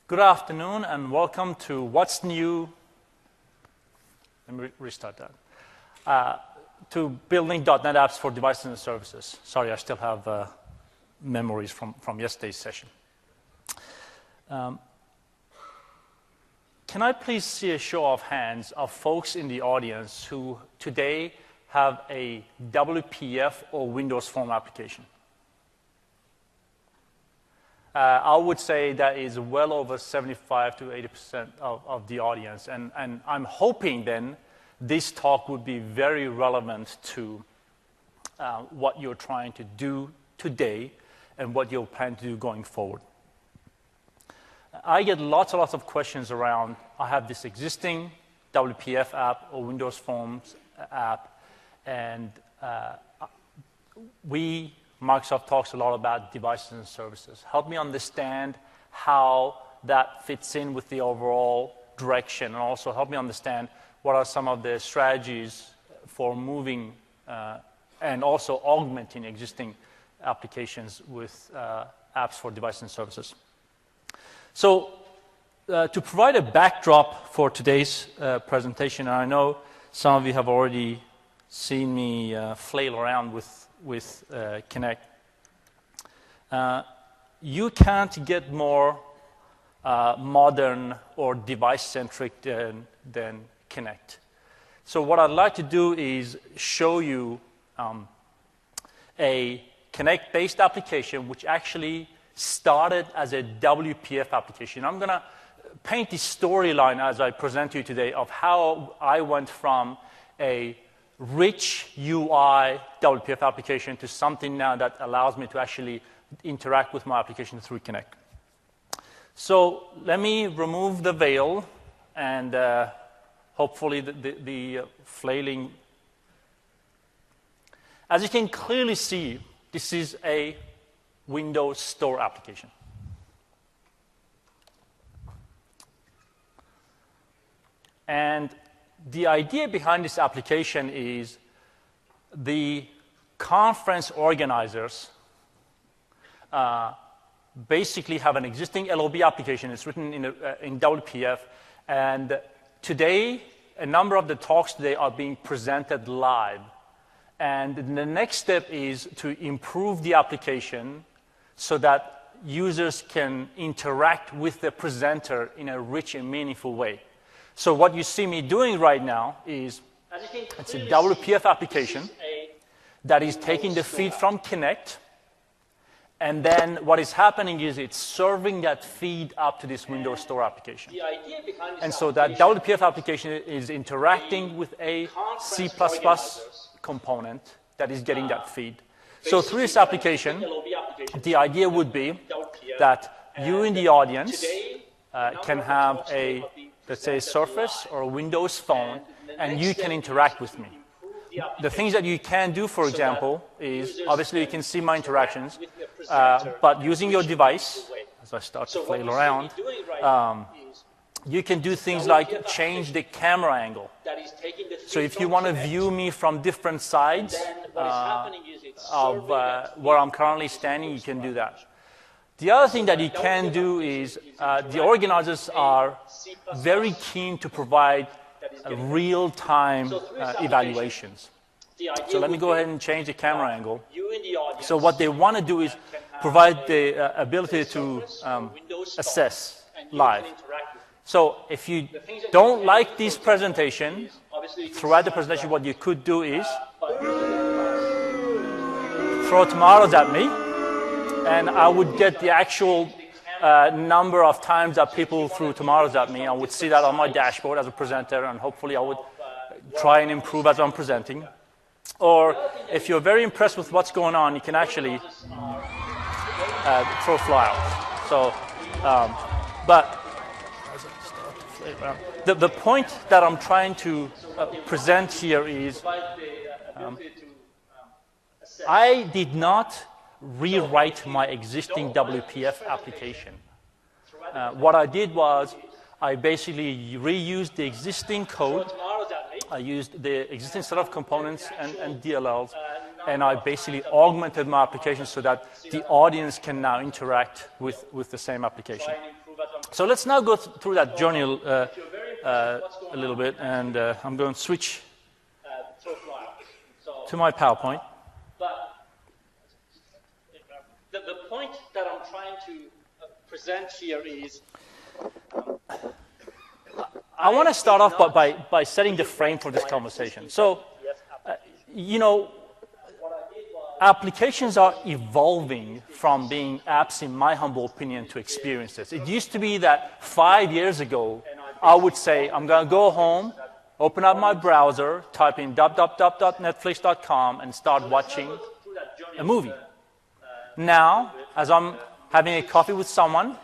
Good afternoon and welcome to What's New. Let me restart that. To building .NET apps for devices and services. Sorry, I still have memories from yesterday's session. Can I please see a show of hands of folks in the audience who today have a WPF or Windows Phone application? I would say that is well over 75 to 80% of the audience. And I'm hoping then this talk would be very relevant to what you're trying to do today and what you'll plan to do going forward. I get lots and lots of questions around, I have this existing WPF app or Windows Phone app, and Microsoft talks a lot about devices and services. Help me understand how that fits in with the overall direction, and also help me understand what are some of the strategies for moving and also augmenting existing applications with apps for devices and services. So to provide a backdrop for today's presentation, and I know some of you have already seen me flail around with Kinect. You can't get more modern or device-centric than Kinect. So what I'd like to do is show you a Kinect-based application which actually started as a WPF application. I'm going to paint the storyline as I present to you today of how I went from a rich UI WPF application to something now that allows me to actually interact with my application through Kinect. So let me remove the veil and hopefully the flailing. As you can clearly see, this is a Windows Store application. And the idea behind this application is the conference organizers basically have an existing LOB application. It's written in WPF. And today, a number of the talks today are being presented live. And the next step is to improve the application so that users can interact with the presenter in a rich and meaningful way. So what you see me doing right now is it's a WPF application that is taking the feed from Kinect, and then what is happening is it's serving that feed up to this Windows Store application. And so that WPF application is interacting with a C++ component that is getting that feed. So through this application, the idea would be that you in the audience can have a, let's say, Surface or a Windows Phone, and you can interact with me. The things that you can do, for example, is obviously you can see my interactions, but using your device, as I start to flail around, you can do things like change the camera angle. So if you want to view me from different sides of where I'm currently standing, you can do that. The other thing that you can do is the organizers are very keen to provide real-time evaluations. So let me go ahead and change the camera angle. So what they want to do is provide the ability to assess live. So if you don't like this presentation, throughout the presentation what you could do is throw tomatoes at me, and I would get the actual number of times that people threw tomatoes at me. I would see that on my dashboard as a presenter, and hopefully I would try and improve as I'm presenting. Or if you're very impressed with what's going on, you can actually throw flowers. So, but the point that I'm trying to present here is I did not rewrite my existing WPF application. What I did was I basically reused the existing code. I used the existing set of components and DLLs, and I basically augmented my application so that the audience can now interact with the same application. So let's now go through that journey a little bit, and I'm going to switch to my PowerPoint. But the point that I'm trying to present here is I want to start off by setting the frame for this conversation. So, you know, applications are evolving from being apps, in my humble opinion, to experiences. It used to be that 5 years ago, I would say, I'm going to go home, open up my browser, type in www.netflix.com, and start watching a movie. Now, as I'm having a coffee with someone,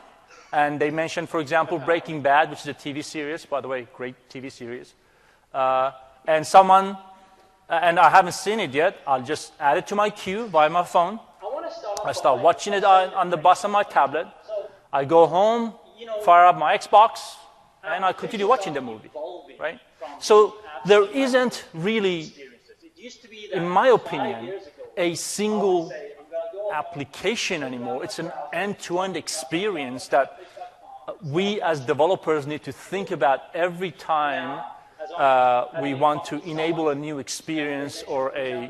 and they mention, for example, Breaking Bad, which is a TV series, by the way, great TV series, and I haven't seen it yet, I'll just add it to my queue via my phone. I start watching it on the bus on my tablet. I go home, fire up my Xbox, and I continue watching the movie, right? So there isn't really, in my opinion, a single application anymore. It's an end-to-end experience that we as developers need to think about every time we want to enable a new experience or a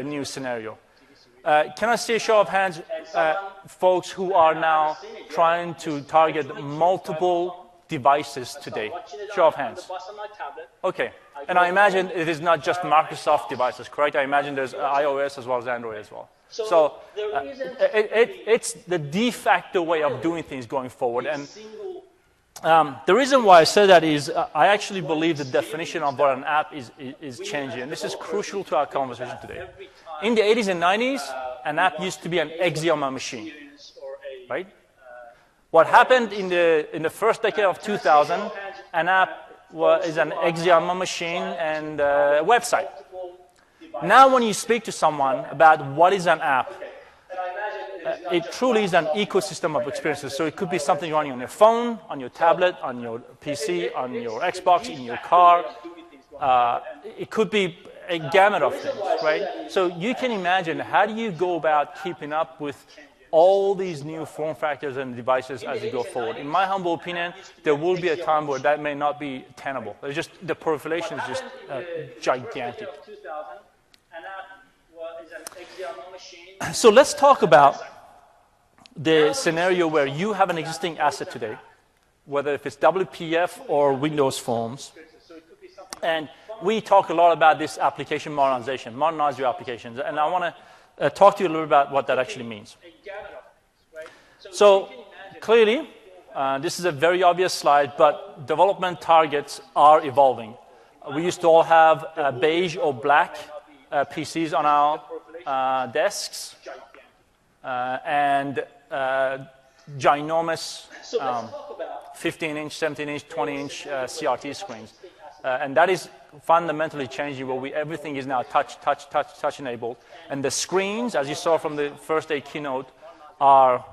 new scenario. Can I see a show of hands, folks who are now trying to target multiple devices today? Show of hands. Okay. And I imagine it is not just Microsoft devices, correct? I imagine there's iOS as well as Android as well. So it's the de facto way of doing things going forward. And the reason why I say that is I actually believe the definition of what an app is changing. And this is crucial to our conversation today. In the 80s and 90s, an app used to be an Xeon machine, right? What happened in the first decade of 2000, an app is an Xeon machine and a website. Now when you speak to someone about what is an app, it truly is an ecosystem of experiences. So it could be something running on your phone, on your tablet, on your PC, on your Xbox, in your car. It could be a gamut of things, right? So you can imagine, how do you go about keeping up with all these new form factors and devices as you go forward? In my humble opinion, there will be a time where that may not be tenable. The proliferation is just gigantic. So let's talk about the scenario where you have an existing asset today, whether if it's WPF or Windows Forms, and we talk a lot about this application modernization, modernize your applications, and I want to talk to you a little bit about what that actually means. So clearly, this is a very obvious slide, but development targets are evolving. We used to all have beige or black PCs on our desks, and ginormous 15-inch, 17-inch, 20-inch CRT screens. And that is fundamentally changing where everything is now touch enabled. And the screens, as you saw from the first day keynote, are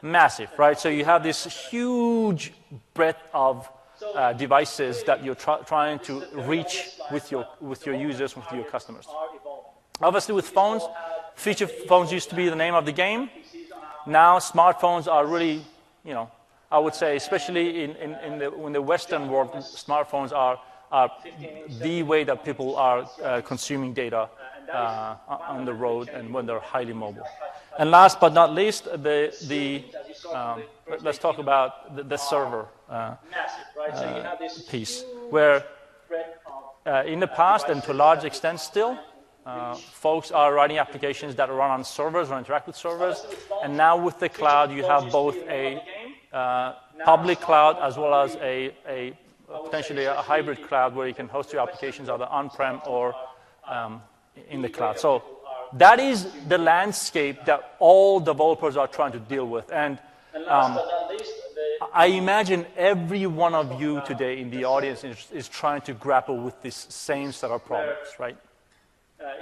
massive, right? So you have this huge breadth of devices that you're trying to reach with your users, with your customers. Obviously with phones, feature phones used to be the name of the game. Now smartphones are really, I would say, especially in the Western world, smartphones are the way that people are consuming data on the road and when they're highly mobile. And last but not least, let's talk about the server piece, where in the past and to a large extent still, folks are writing applications that run on servers or interact with servers. And now with the cloud, you have both a public cloud as well as a potentially a hybrid cloud where you can host your applications either on-prem or in the cloud. So that is the landscape that all developers are trying to deal with. And I imagine every one of you today in the audience is trying to grapple with this same set of problems, right?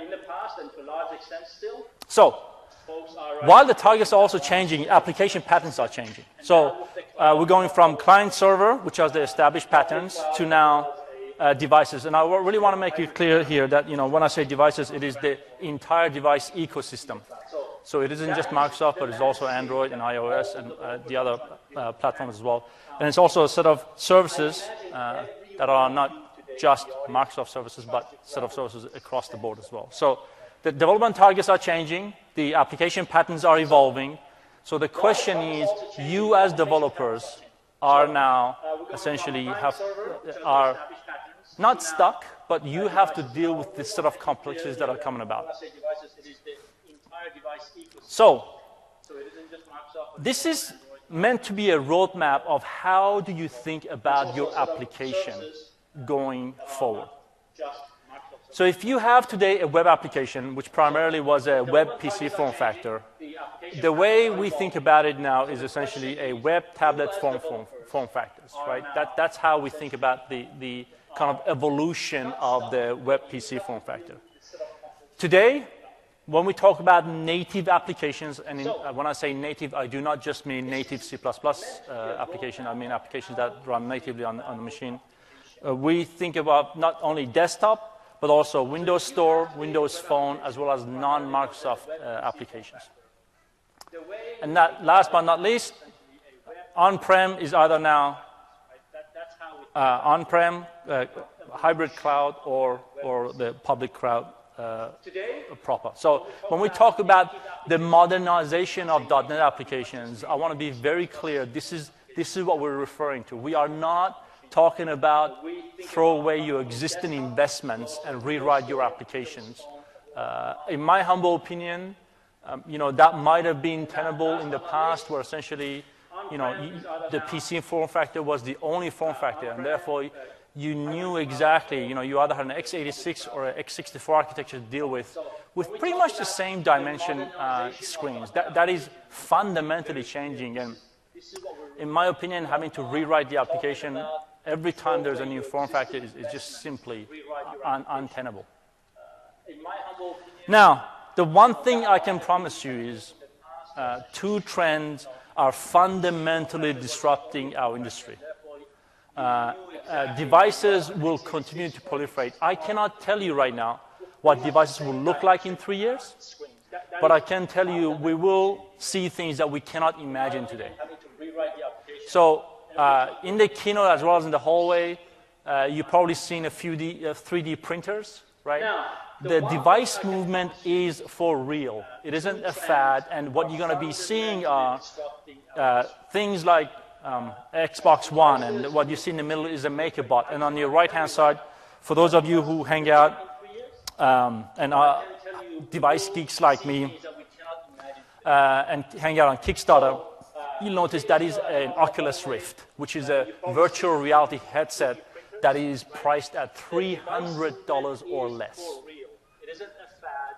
In the past and to a large extent still. So, while the targets are also changing, application patterns are changing. So, we're going from client-server, which has the established patterns, to now devices. And I really want to make it clear here that, when I say devices, it is the entire device ecosystem. So it isn't just Microsoft, but it's also Android and iOS and the other platforms as well. And it's also a set of services that are not just Microsoft services, but set of services across the board as well. So the development targets are changing. The application patterns are evolving. So the question is, you as developers are now essentially are not stuck, but you have to deal with this set of complexities that are coming about. So this is meant to be a roadmap of how do you think about your application going forward. So if you have today a web application, which primarily was a web PC form factor, the way we think about it now is essentially a web tablet form factors, right? That's how we think about the kind of evolution of the web PC form factor. Today, when we talk about native applications, and when I say native, I do not just mean native C++ application, I mean applications that run natively on the machine. We think about not only desktop, but also Windows Store, Windows Phone, as well as non-Microsoft applications. And that, last but not least, on-prem is either now on-prem, hybrid cloud, or the public cloud proper. So when we talk about the modernization of .NET applications, I want to be very clear. This is what we're referring to. We are not talking about throw away your existing investments and rewrite your applications. In my humble opinion, that might have been tenable in the past, where essentially, the PC form factor was the only form factor, and therefore you knew exactly, you either had an x86 or an x64 architecture to deal with pretty much the same dimension screens. That is fundamentally changing, and in my opinion, having to rewrite the application every time there's a new form factor is just simply untenable. Now, the one thing I can promise you is two trends are fundamentally disrupting our industry. Devices will continue to proliferate. I cannot tell you right now what devices will look like in 3 years, but I can tell you we will see things that we cannot imagine today. So in the keynote as well as in the hallway, you've probably seen a few 3D printers, right? The device movement is for real. It isn't a fad, and what you're going to be seeing are things like Xbox One, and what you see in the middle is a MakerBot. And on your right-hand side, for those of you who hang out and are device geeks like me and hang out on Kickstarter, you'll notice that is an Oculus Rift, which is a virtual reality headset that is priced at $300 or less.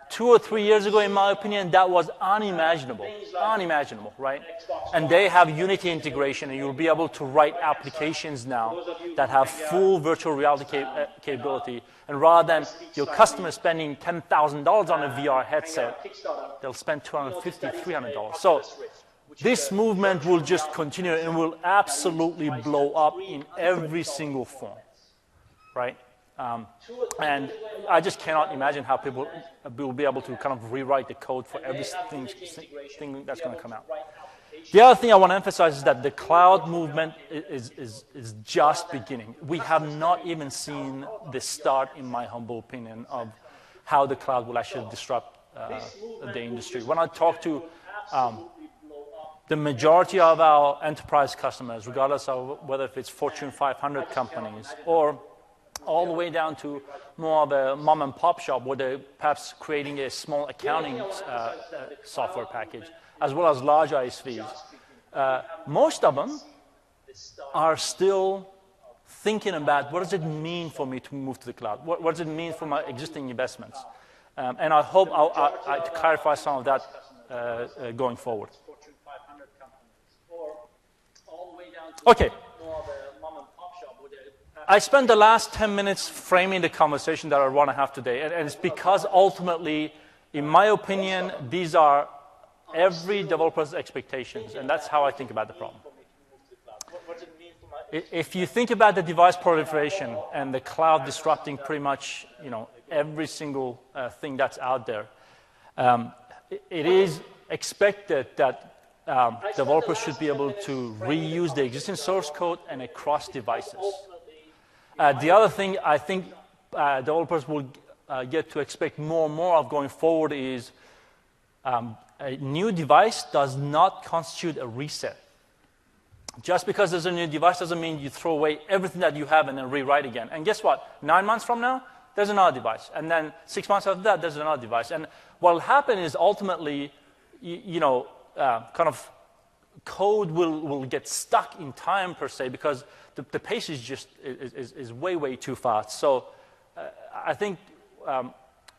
2 or 3 years ago, in my opinion, that was unimaginable, right? And they have Unity integration, and you'll be able to write applications now that have full virtual reality capability. And rather than your customer spending $10,000 on a VR headset, they'll spend $250, $300. So this movement will just continue and will absolutely blow up in every single form, right? And I just cannot imagine how people will be able to kind of rewrite the code for everything that's going to come out. The other thing I want to emphasize is that the cloud movement is just beginning. We have not even seen the start, in my humble opinion, of how the cloud will actually disrupt the industry. When I talk to the majority of our enterprise customers, regardless of whether it's Fortune 500 companies or all the way down to more of a mom and pop shop where they're perhaps creating a small accounting software package, as well as large ISVs. Most of them are still thinking about what does it mean for me to move to the cloud? What does it mean for my existing investments? And I hope to clarify some of that going forward. Okay. I spent the last 10 minutes framing the conversation that I want to have today, and it's because ultimately, in my opinion, these are every developer's expectations, and that's how I think about the problem. If you think about the device proliferation and the cloud disrupting pretty much, every single thing that's out there, it is expected that developers should be able to reuse the existing source code and across devices. The other thing I think developers will get to expect more and more of going forward is a new device does not constitute a reset. Just because there's a new device doesn't mean you throw away everything that you have and then rewrite again. And guess what? 9 months from now, there's another device. And then 6 months after that, there's another device. And what will happen is ultimately, kind of code will get stuck in time per se because the pace is just is way, way too fast. So I think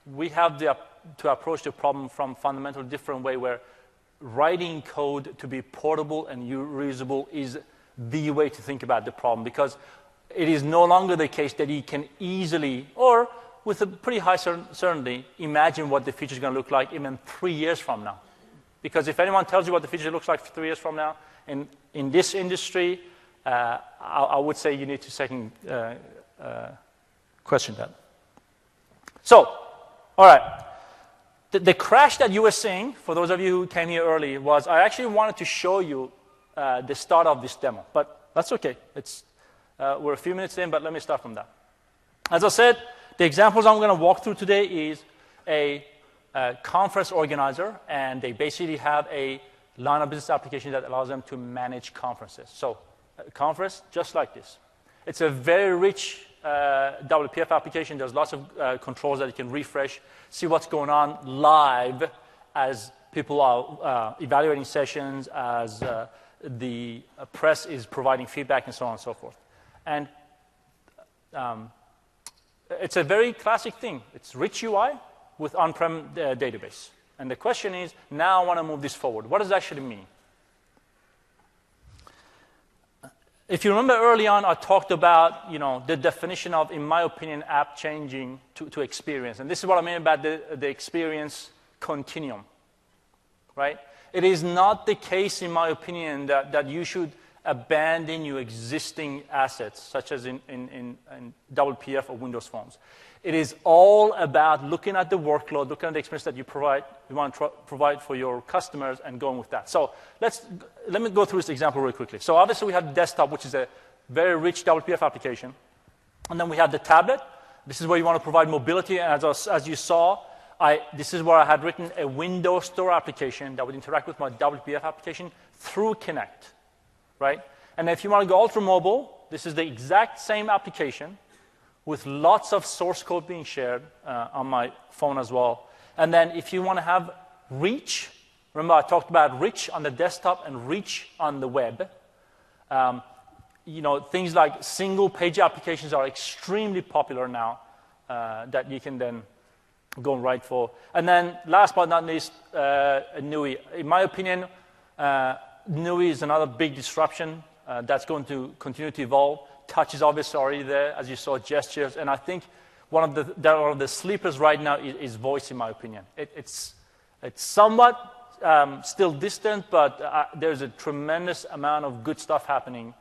we have to approach the problem from a fundamentally different way where writing code to be portable and reusable is the way to think about the problem, because it is no longer the case that you can easily, or with a pretty high certainty, imagine what the future is going to look like even 3 years from now. Because if anyone tells you what the future looks like 3 years from now, in this industry, I would say you need to second question that. So, all right. The crash that you were seeing, for those of you who came here early, was I actually wanted to show you the start of this demo. But that's okay. We're a few minutes in, but let me start from that. As I said, the examples I'm going to walk through today is a conference organizer, and they basically have a line of business application that allows them to manage conferences. So a conference just like this. It's a very rich WPF application. There's lots of controls that you can refresh, see what's going on live as people are evaluating sessions, as the press is providing feedback, and so on and so forth. And it's a very classic thing. It's rich UI with on-prem database. And the question is, now I want to move this forward. What does that actually mean? If you remember early on, I talked about the definition of, in my opinion, app changing to experience. And this is what I mean about the experience continuum, right? It is not the case, in my opinion, that you should abandon your existing assets, such as in WPF or Windows Forms. It is all about looking at the workload, looking at the experience that you want to provide for your customers, and going with that. So let me go through this example really quickly. So obviously we have the desktop, which is a very rich WPF application. And then we have the tablet. This is where you want to provide mobility. And as you saw, this is where I had written a Windows Store application that would interact with my WPF application through Kinect, right? And if you want to go ultra mobile, this is the exact same application with lots of source code being shared on my phone as well. And then if you want to have reach, remember I talked about reach on the desktop and reach on the web. Things like single-page applications are extremely popular now that you can then go and write for. And then last but not least, NUI. In my opinion, NUI is another big disruption that's going to continue to evolve. Touch is obviously already there, as you saw, gestures. And I think one of the sleepers right now is voice, in my opinion. It's somewhat still distant, but there's a tremendous amount of good stuff happening,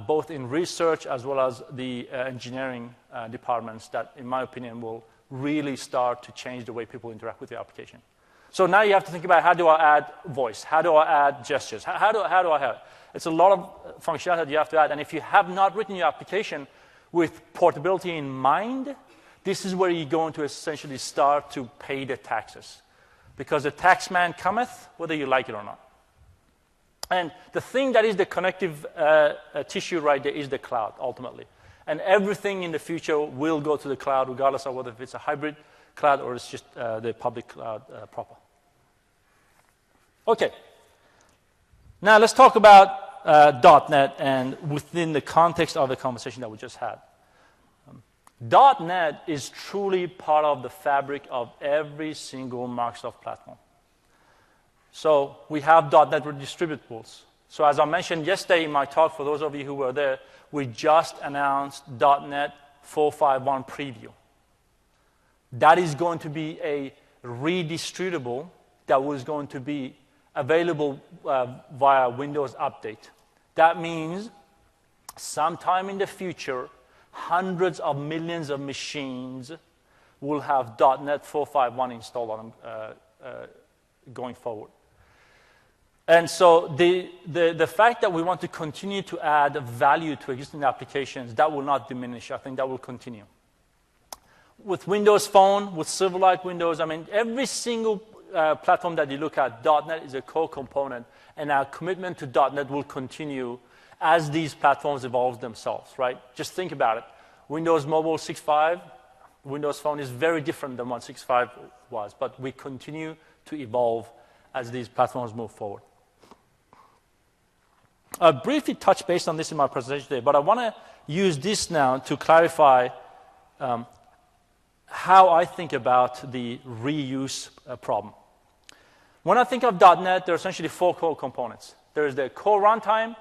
both in research as well as the engineering departments that, in my opinion, will really start to change the way people interact with the application. So now you have to think about, how do I add voice? How do I add gestures? How do I have it? It's a lot of functionality that you have to add. And if you have not written your application with portability in mind, this is where you're going to essentially start to pay the taxes. Because the tax man cometh, whether you like it or not. And the thing that is the connective tissue right there is the cloud, ultimately. And everything in the future will go to the cloud, regardless of whether it's a hybrid cloud or it's just the public cloud proper. Okay. Now let's talk about .NET and within the context of the conversation that we just had. .NET is truly part of the fabric of every single Microsoft platform. So we have .NET with distributables. So as I mentioned yesterday in my talk, for those of you who were there, we just announced .NET 4.5.1 preview. That is going to be a redistributable that was going to be available via Windows Update. That means sometime in the future, hundreds of millions of machines will have .NET 4.5.1 installed on them going forward. And so the fact that we want to continue to add value to existing applications, that will not diminish. I think that will continue. With Windows Phone, with Silverlight Windows, I mean, every single platform that you look at, .NET is a core component, and our commitment to .NET will continue as these platforms evolve themselves, right? Just think about it. Windows Mobile 6.5, Windows Phone is very different than what 6.5 was, but we continue to evolve as these platforms move forward. I briefly touched base on this in my presentation today, but I want to use this now to clarify how I think about the reuse problem. When I think of .NET, there are essentially 4 core components. There's the core runtime,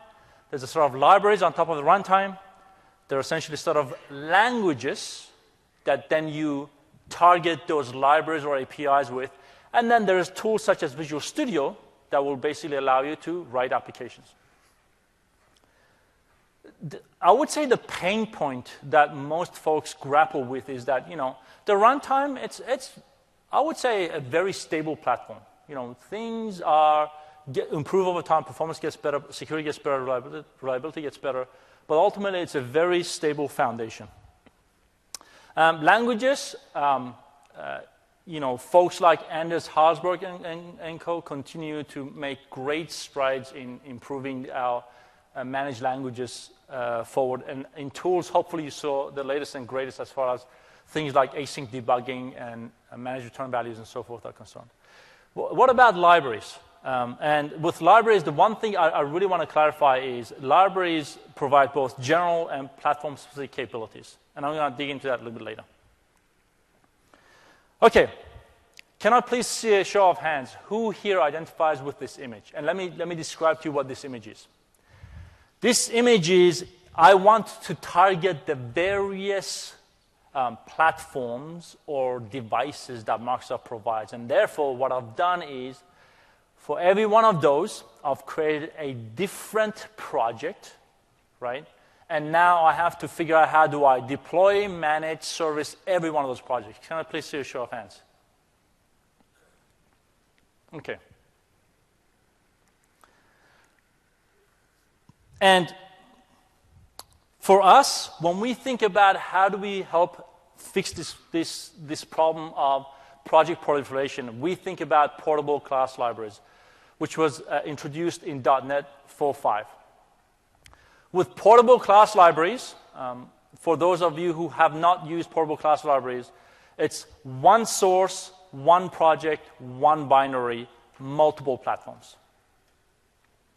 there's a sort of libraries on top of the runtime, there are essentially sort of languages that then you target those libraries or APIs with, and then there's tools such as Visual Studio that will basically allow you to write applications. I would say the pain point that most folks grapple with is that, the runtime, it's I would say, a very stable platform. Things improve over time, performance gets better, security gets better, reliability gets better, but ultimately it's a very stable foundation. Languages, folks like Anders Hallsberg and co. continue to make great strides in improving our managed languages forward. And in tools, hopefully you saw the latest and greatest as far as things like async debugging and managed return values and so forth are concerned. What about libraries? And with libraries, the one thing I really want to clarify is libraries provide both general and platform-specific capabilities. And I'm going to dig into that a little bit later. Okay. Can I please see a show of hands? Who here identifies with this image? And let me describe to you what this image is. This image is, I want to target the various platforms or devices that Microsoft provides. And therefore, what I've done is, for every one of those, I've created a different project, right? And now I have to figure out how do I deploy, manage, service every one of those projects. Can I please see a show of hands? Okay. And for us, when we think about how do we help fix this problem of project proliferation, we think about portable class libraries, which was introduced in .NET 4.5. With portable class libraries, for those of you who have not used portable class libraries, it's one source, one project, one binary, multiple platforms.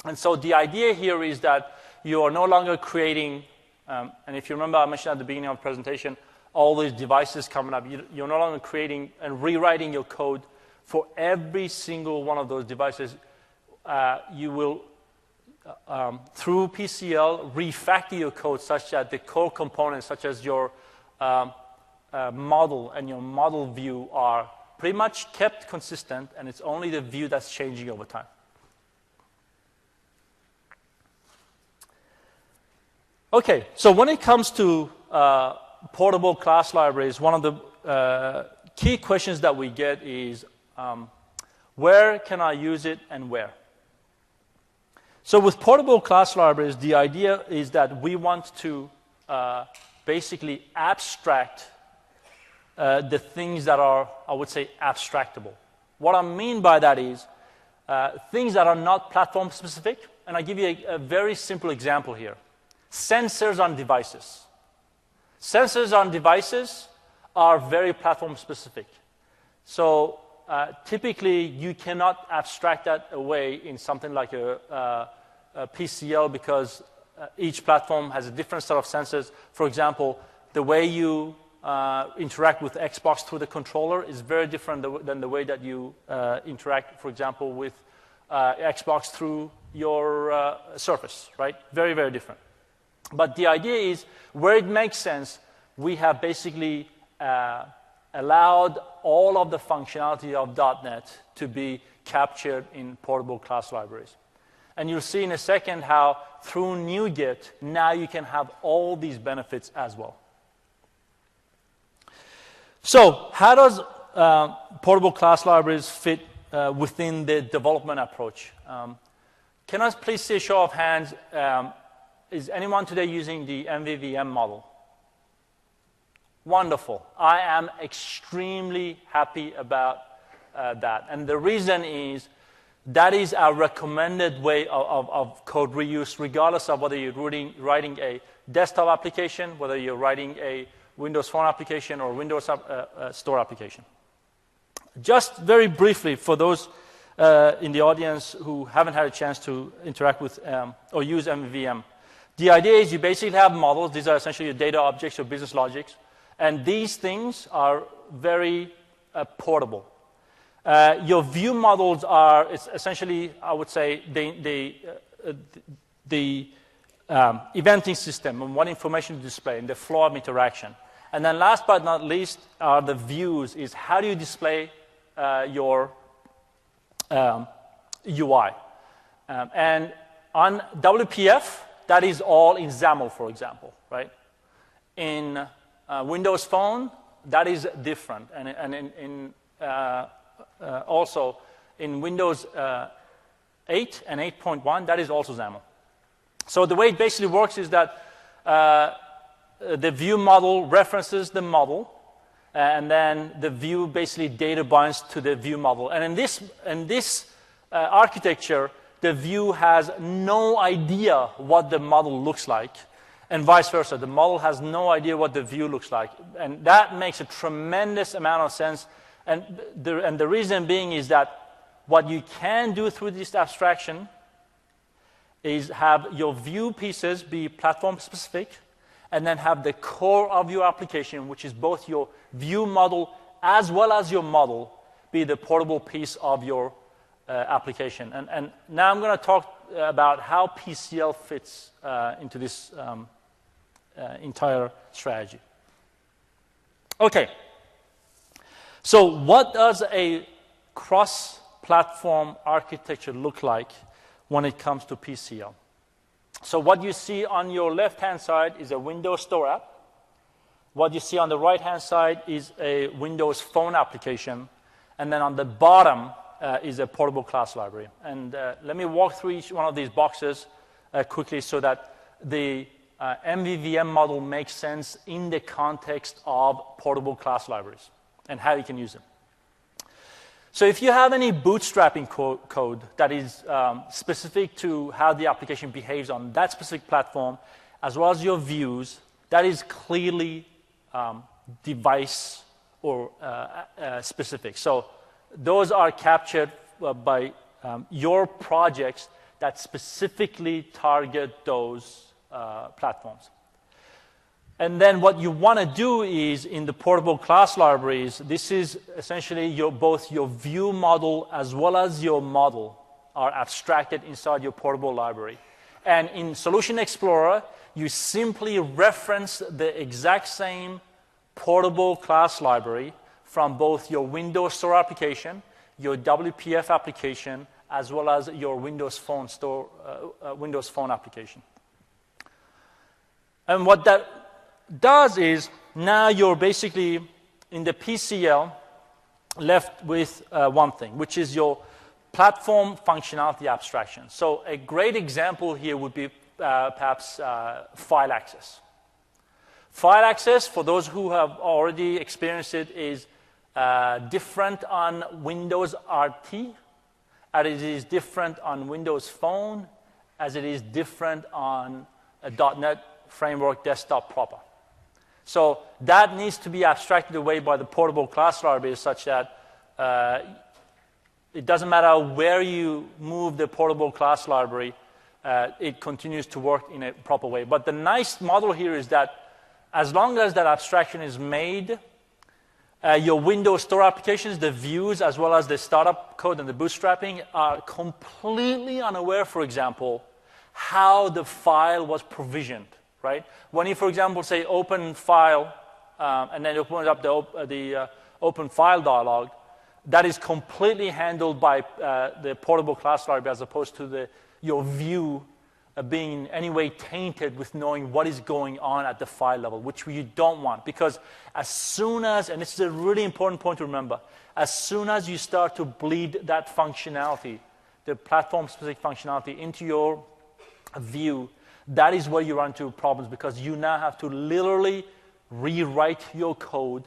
And so the idea here is that you are no longer creating, and if you remember I mentioned at the beginning of the presentation, all these devices coming up, you're no longer creating and rewriting your code for every single one of those devices. You will, through PCL, refactor your code such that the core components, such as your model and your model view, are pretty much kept consistent, and it's only the view that's changing over time. Okay, so when it comes to portable class libraries, one of the key questions that we get is, where can I use it and where? So with portable class libraries, the idea is that we want to basically abstract the things that are, I would say, abstractable. What I mean by that is things that are not platform specific, and I'll give you a very simple example here. Sensors on devices. Sensors on devices are very platform specific. So typically, you cannot abstract that away in something like a PCL because each platform has a different set of sensors. For example, the way you interact with Xbox through the controller is very different than the way that you interact, for example, with Xbox through your Surface, right? Very, very different. But the idea is, where it makes sense, we have basically allowed all of the functionality of .NET to be captured in portable class libraries. And you'll see in a second how, through NuGet, now you can have all these benefits as well. So how does portable class libraries fit within the development approach? can I please see a show of hands? Is anyone today using the MVVM model? Wonderful. I am extremely happy about that. And the reason is that is our recommended way of code reuse, regardless of whether you're writing a desktop application, whether you're writing a Windows Phone application or Windows Store application. Just very briefly, for those in the audience who haven't had a chance to interact with or use MVVM, the idea is you basically have models. These are essentially your data objects, your business logics. And these things are very portable. Your view models are essentially, I would say, the eventing system and what information to display and the flow of interaction. And then last but not least are the views, is how do you display your UI. And on WPF, that is all in XAML, for example, right? In Windows Phone, that is different. And also in Windows 8 and 8.1, that is also XAML. So the way it basically works is that the view model references the model, and then the view basically data binds to the view model. And in this architecture, the view has no idea what the model looks like, and vice versa. The model has no idea what the view looks like. And that makes a tremendous amount of sense. And the reason being is that what you can do through this abstraction is have your view pieces be platform specific, and then have the core of your application, which is both your view model as well as your model, be the portable piece of your application. And now I'm going to talk about how PCL fits into this entire strategy. Okay. So what does a cross-platform architecture look like when it comes to PCL? So what you see on your left-hand side is a Windows Store app. What you see on the right-hand side is a Windows Phone application. And then on the bottom is a portable class library. And let me walk through each one of these boxes quickly so that the MVVM model makes sense in the context of portable class libraries and how you can use them. So if you have any bootstrapping code that is specific to how the application behaves on that specific platform, as well as your views, that is clearly device or specific. So those are captured by your projects that specifically target those platforms. And then what you want to do is, in the portable class libraries, this is essentially both your view model as well as your model are abstracted inside your portable library. And in Solution Explorer, you simply reference the exact same portable class library from both your Windows Store application, your WPF application, as well as your Windows Phone application. And what that does is, now you're basically in the PCL left with one thing, which is your platform functionality abstraction. So a great example here would be perhaps file access. File access, for those who have already experienced it, is different on Windows RT, as it is different on Windows Phone, as it is different on a .NET Framework desktop proper. So that needs to be abstracted away by the portable class library, such that it doesn't matter where you move the portable class library, it continues to work in a proper way. But the nice model here is that as long as that abstraction is made, your Windows Store applications, the views, as well as the startup code and the bootstrapping are completely unaware, for example, how the file was provisioned. Right? When you, for example, say open file, and then you open up the open file dialog, that is completely handled by the portable class library, as opposed to your view being in any way tainted with knowing what is going on at the file level, which you don't want. Because as soon as, and this is a really important point to remember, as soon as you start to bleed that functionality, the platform-specific functionality into your view, that is where you run into problems, because you now have to literally rewrite your code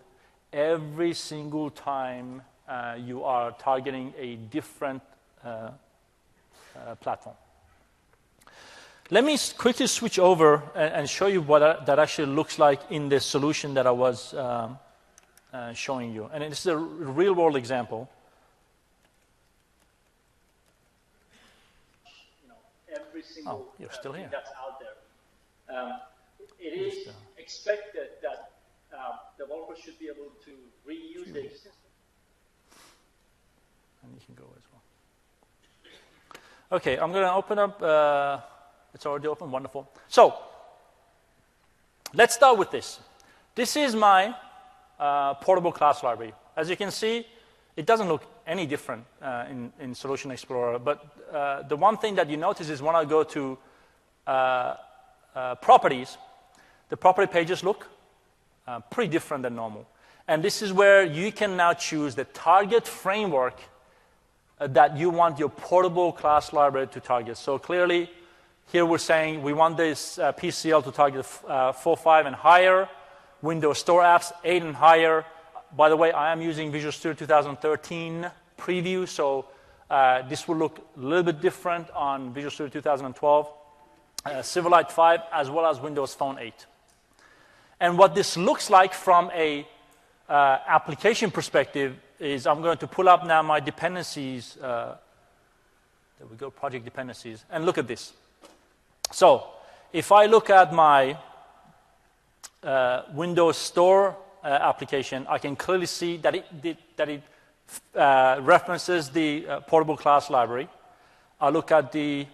every single time you are targeting a different platform. Let me quickly switch over and show you what that actually looks like in the solution that I was showing you. And this is a real-world example. Every single you're still here. that's out there. It is expected that developers should be able to reuse the existing. And you can go as well. Okay, I'm going to open up. It's already open. Wonderful. So let's start with this. This is my portable class library. As you can see, it doesn't look any different in Solution Explorer. But the one thing that you notice is when I go to properties, the property pages look pretty different than normal. And this is where you can now choose the target framework that you want your portable class library to target. So clearly, here we're saying we want this PCL to target 4.5 and higher, Windows Store apps 8 and higher. By the way, I am using Visual Studio 2013 preview, so this will look a little bit different on Visual Studio 2012, Silverlight 5, as well as Windows Phone 8. And what this looks like from a application perspective is I'm going to pull up now my dependencies. There we go, project dependencies, and look at this. So if I look at my Windows Store application, I can clearly see that it references the portable class library. I look at the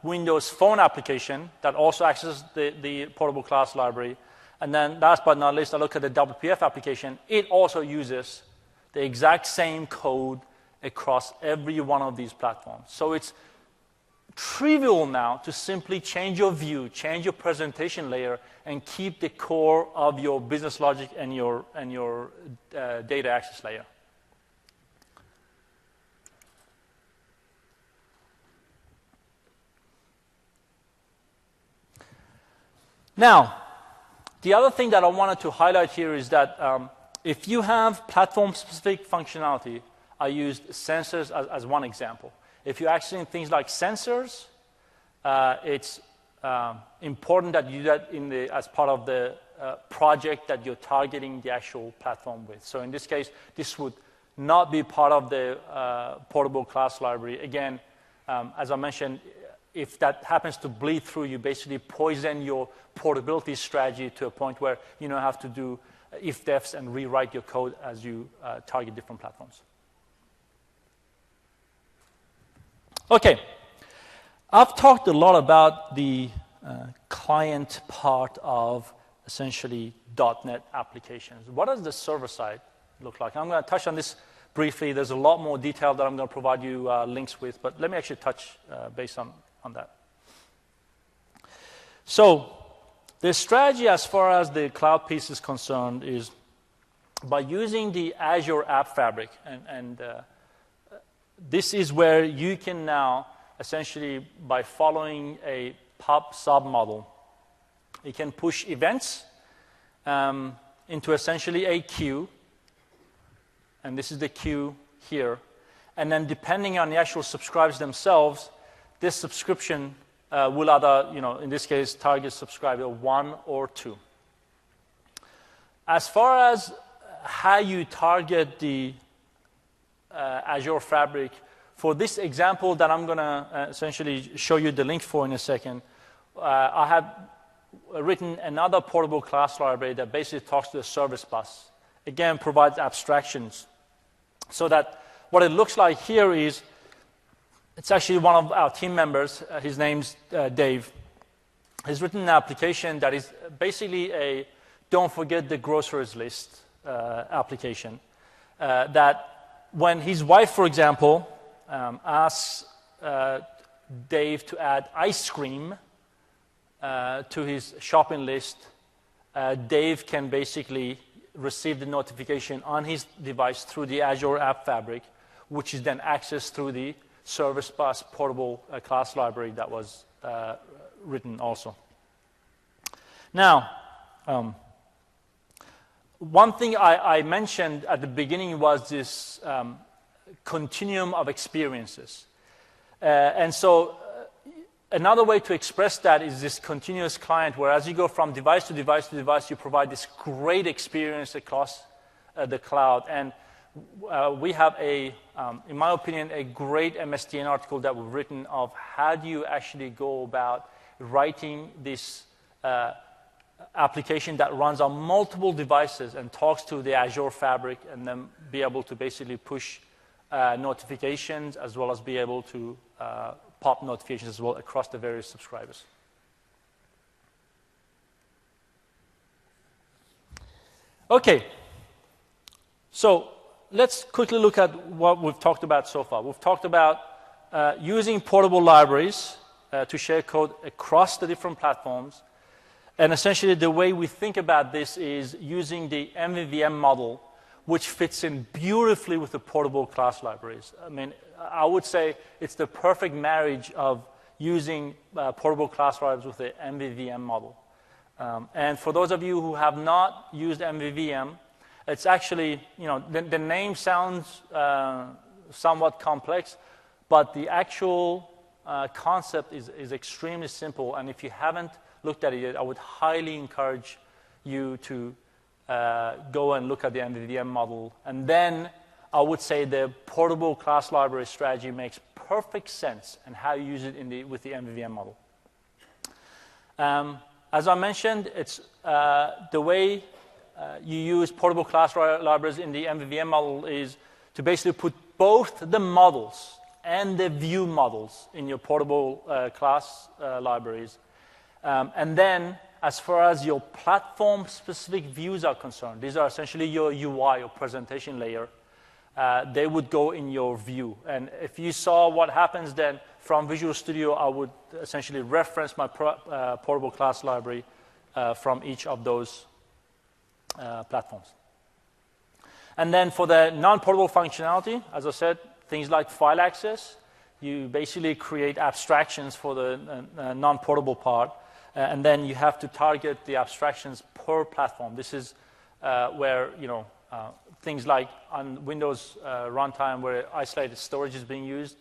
Windows Phone application that also accesses the portable class library. And then last but not least, I look at the WPF application. It also uses the exact same code across every one of these platforms. So it's trivial now to simply change your view, change your presentation layer, and keep the core of your business logic and your data access layer. Now, the other thing that I wanted to highlight here is that if you have platform-specific functionality, I used sensors as one example. If you're accessing things like sensors, it's important that you do that as part of the project that you're targeting the actual platform with. So in this case, this would not be part of the portable class library. Again, as I mentioned, if that happens to bleed through, you basically poison your portability strategy to a point where you now have to do if-defs and rewrite your code as you target different platforms. Okay, I've talked a lot about the client part of essentially .NET applications. What does the server side look like? I'm going to touch on this briefly. There's a lot more detail that I'm going to provide you links with, but let me actually touch base on that. So the strategy as far as the cloud piece is concerned is by using the Azure App Fabric, and this is where you can now essentially, by following a pub-sub model, you can push events into essentially a queue, and this is the queue here. And then depending on the actual subscribers themselves, this subscription will either, in this case, target subscriber 1 or 2. As far as how you target the Azure Fabric, for this example that I'm going to essentially show you the link for in a second, I have written another portable class library that basically talks to the service bus. Again, provides abstractions. So that what it looks like here is, it's actually one of our team members, his name's Dave. He's written an application that is basically a don't forget the groceries list application. That when his wife, for example, asks Dave to add ice cream to his shopping list, Dave can basically receive the notification on his device through the Azure App Fabric, which is then accessed through the service bus portable class library that was written also. Now, one thing I mentioned at the beginning was this continuum of experiences. And so another way to express that is this continuous client, where as you go from device to device to device, you provide this great experience across the cloud. And we have in my opinion, a great MSDN article that we've written of how do you actually go about writing this application that runs on multiple devices and talks to the Azure Fabric, and then be able to basically push notifications, as well as be able to pop notifications as well across the various subscribers. Okay, so let's quickly look at what we've talked about so far. We've talked about using portable libraries to share code across the different platforms. And essentially, the way we think about this is using the MVVM model, which fits in beautifully with the portable class libraries. I mean, I would say it's the perfect marriage of using portable class libraries with the MVVM model. And for those of you who have not used MVVM, it's actually, the name sounds somewhat complex, but the actual concept is extremely simple. And if you haven't looked at it yet, I would highly encourage you to go and look at the MVVM model. And then I would say the portable class library strategy makes perfect sense, and how you use it with the MVVM model. As I mentioned, it's the way you use portable class libraries in the MVVM model is to basically put both the models and the view models in your portable class libraries. And then, as far as your platform-specific views are concerned, these are essentially your UI, or presentation layer. They would go in your view. And if you saw what happens then from Visual Studio, I would essentially reference my portable class library from each of those platforms. And then for the non-portable functionality, as I said, things like file access, you basically create abstractions for the non-portable part. And then you have to target the abstractions per platform. This is where, things like on Windows runtime, where isolated storage is being used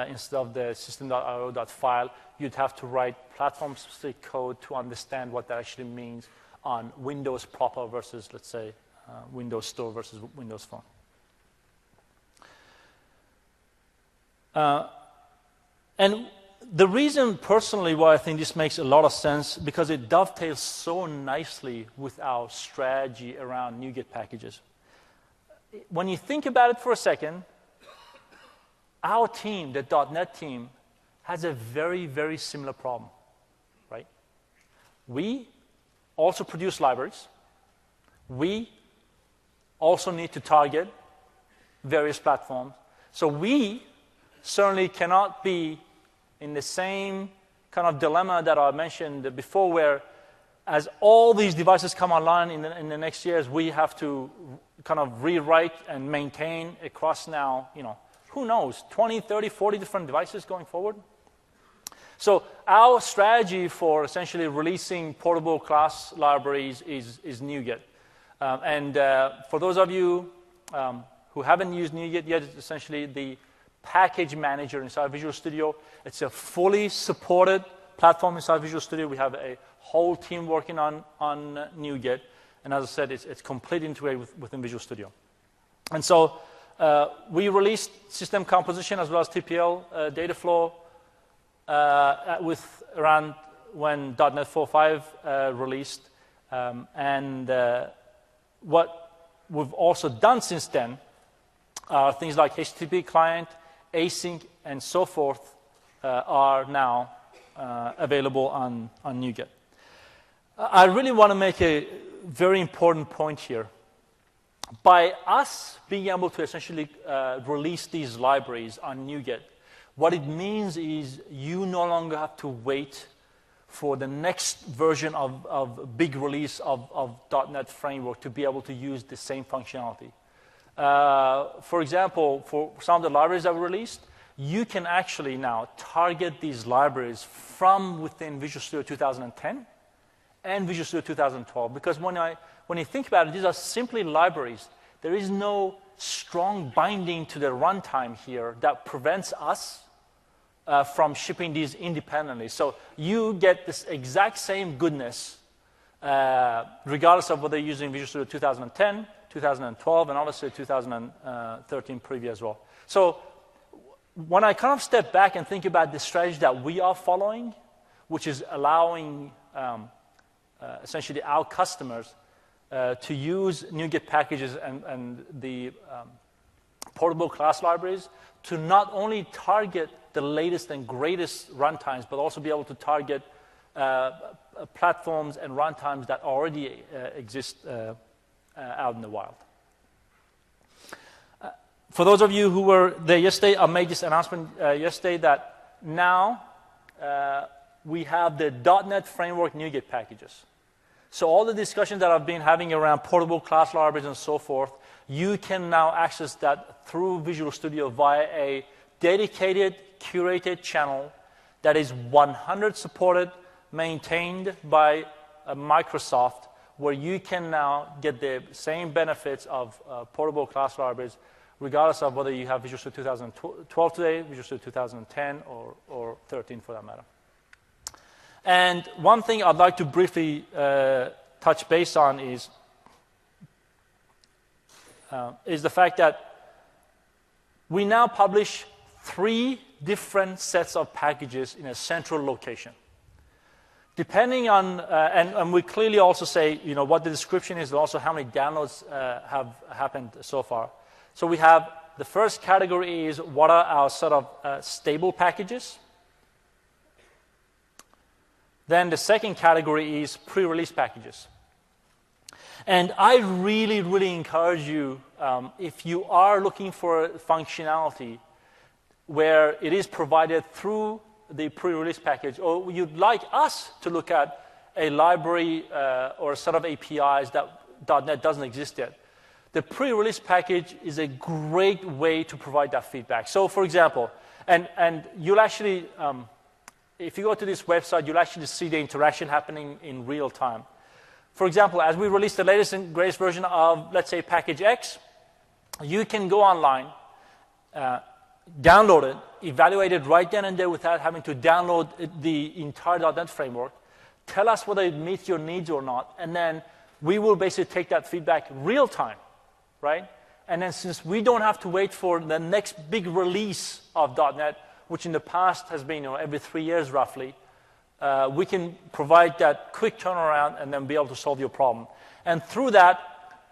instead of the system.io.file, you'd have to write platform-specific code to understand what that actually means on Windows proper versus, let's say, Windows Store versus Windows Phone. And the reason, personally, why I think this makes a lot of sense, because it dovetails so nicely with our strategy around NuGet packages. When you think about it for a second, our team, the .NET team, has a very, very similar problem, right? We also produce libraries. We also need to target various platforms. So we certainly cannot be in the same kind of dilemma that I mentioned before, where as all these devices come online in the next years, we have to kind of rewrite and maintain across now, who knows, 20, 30, 40 different devices going forward. So our strategy for essentially releasing portable class libraries is NuGet. And for those of you who haven't used NuGet yet, it's essentially the package manager inside Visual Studio. It's a fully supported platform inside Visual Studio. We have a whole team working on NuGet. And as I said, it's completely integrated within Visual Studio. And so we released system composition as well as TPL data flow with around when .NET 4.5 released. And what we've also done since then are things like HTTP client, async, and so forth are now available on NuGet. I really want to make a very important point here. By us being able to essentially release these libraries on NuGet, what it means is you no longer have to wait for the next version of big release of .NET Framework to be able to use the same functionality. For example, for some of the libraries that we released, you can actually now target these libraries from within Visual Studio 2010 and Visual Studio 2012. Because when you think about it, these are simply libraries. There is no strong binding to the runtime here that prevents us from shipping these independently. So you get this exact same goodness regardless of whether you're using Visual Studio 2010, 2012, and obviously 2013 preview as well. So when I kind of step back and think about the strategy that we are following, which is allowing essentially our customers to use NuGet packages and the portable class libraries to not only target the latest and greatest runtimes, but also be able to target platforms and runtimes that already exist out in the wild. For those of you who were there yesterday, I made this announcement yesterday that now we have the .NET Framework NuGet packages. So all the discussions that I've been having around portable class libraries and so forth, you can now access that through Visual Studio via a dedicated, curated channel that is 100% supported, maintained by Microsoft, where you can now get the same benefits of portable class libraries, regardless of whether you have Visual Studio 2012 today, Visual Studio 2010, or 13 for that matter. And one thing I'd like to briefly touch base on is the fact that we now publish 3 different sets of packages in a central location. Depending on, and we clearly also say, what the description is and also how many downloads have happened so far. So we have the first category is what are our sort of stable packages. Then the second category is pre-release packages. And I really, really encourage you, if you are looking for functionality where it is provided through the pre-release package, or you'd like us to look at a library or a set of APIs that .NET doesn't exist yet, the pre-release package is a great way to provide that feedback. So, for example, and you'll actually, if you go to this website, you'll actually see the interaction happening in real time. For example, as we release the latest and greatest version of, let's say, package X, you can go online, download it, evaluate it right then and there without having to download the entire .NET framework, tell us whether it meets your needs or not, and then we will basically take that feedback real time, right? And then since we don't have to wait for the next big release of .NET, which in the past has been every 3 years roughly, we can provide that quick turnaround and then be able to solve your problem. And through that,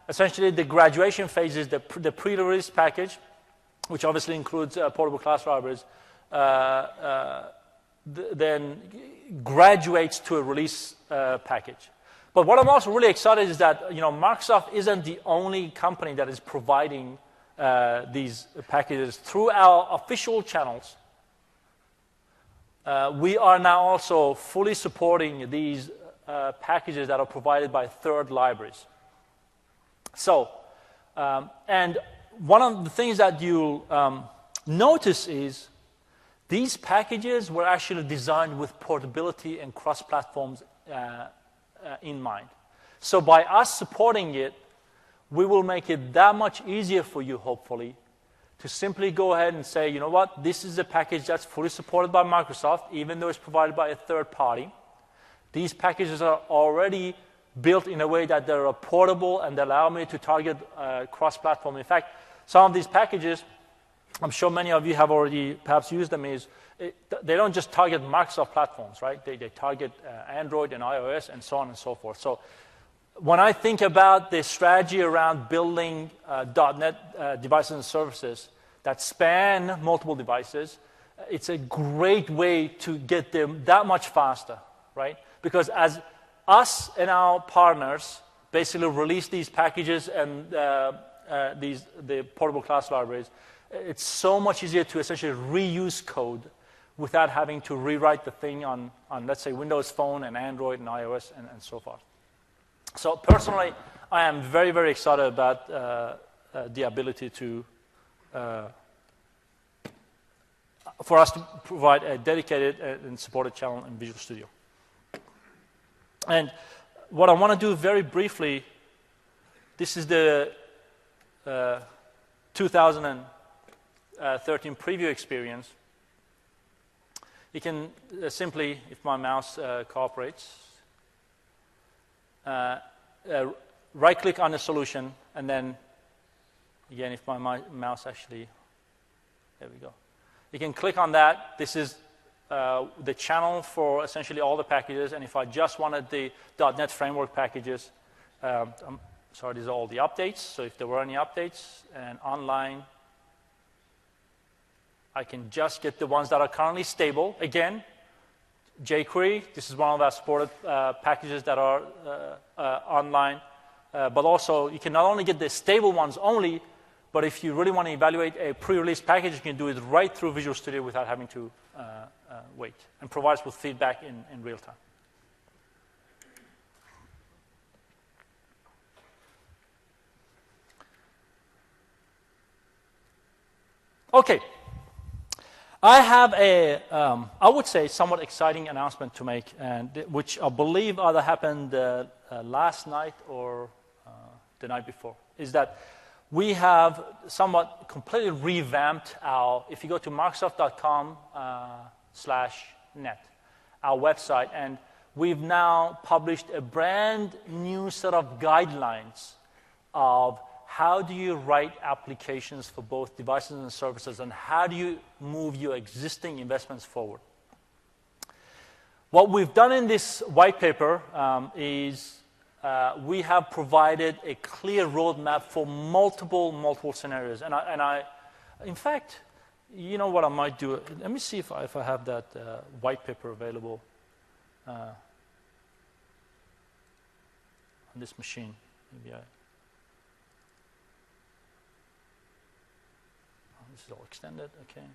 essentially the graduation phase is the pre-release package, which obviously includes portable class libraries, then graduates to a release package. But what I'm also really excited is that Microsoft isn't the only company that is providing these packages through our official channels. We are now also fully supporting these packages that are provided by third libraries. So, and one of the things that you'll notice is these packages were actually designed with portability and cross-platforms in mind. So by us supporting it, we will make it that much easier for you, hopefully, to simply go ahead and say, you know what, this is a package that's fully supported by Microsoft, even though it's provided by a third party. These packages are already built in a way that they're portable and allow me to target cross-platform. In fact, some of these packages, I'm sure many of you have already perhaps used them, they don't just target Microsoft platforms, right? They target Android and iOS and so on and so forth. So when I think about the strategy around building .NET devices and services that span multiple devices, it's a great way to get them that much faster, right? Because as us and our partners basically release these packages and the portable class libraries, it's so much easier to essentially reuse code without having to rewrite the thing on let's say, Windows Phone and Android and iOS and so forth. So personally, I am very, very excited about the ability to for us to provide a dedicated and supported channel in Visual Studio. And what I want to do very briefly, this is the 2013 preview experience. You can simply, if my mouse cooperates, right-click on the solution, and then, again, if my mouse actually, there we go. You can click on that. This is the channel for essentially all the packages, and if I just wanted the .NET Framework packages, I'm sorry, these are all the updates, so if there were any updates, and online, I can just get the ones that are currently stable. Again, jQuery, this is one of our supported packages that are online, but also you can not only get the stable ones only, but if you really want to evaluate a pre-release package, you can do it right through Visual Studio without having to wait, and provides with feedback in real time. Okay. I have a, I would say, somewhat exciting announcement to make, and which I believe either happened last night or the night before, is that we have somewhat completely revamped our, if you go to Microsoft.com/net, our website, and we've now published a brand new set of guidelines of how do you write applications for both devices and services, and how do you move your existing investments forward? What we've done in this white paper is we have provided a clear roadmap for multiple scenarios. And I, in fact, you know what I might do? Let me see if I have that white paper available on this machine. Maybe this is all extended, okay.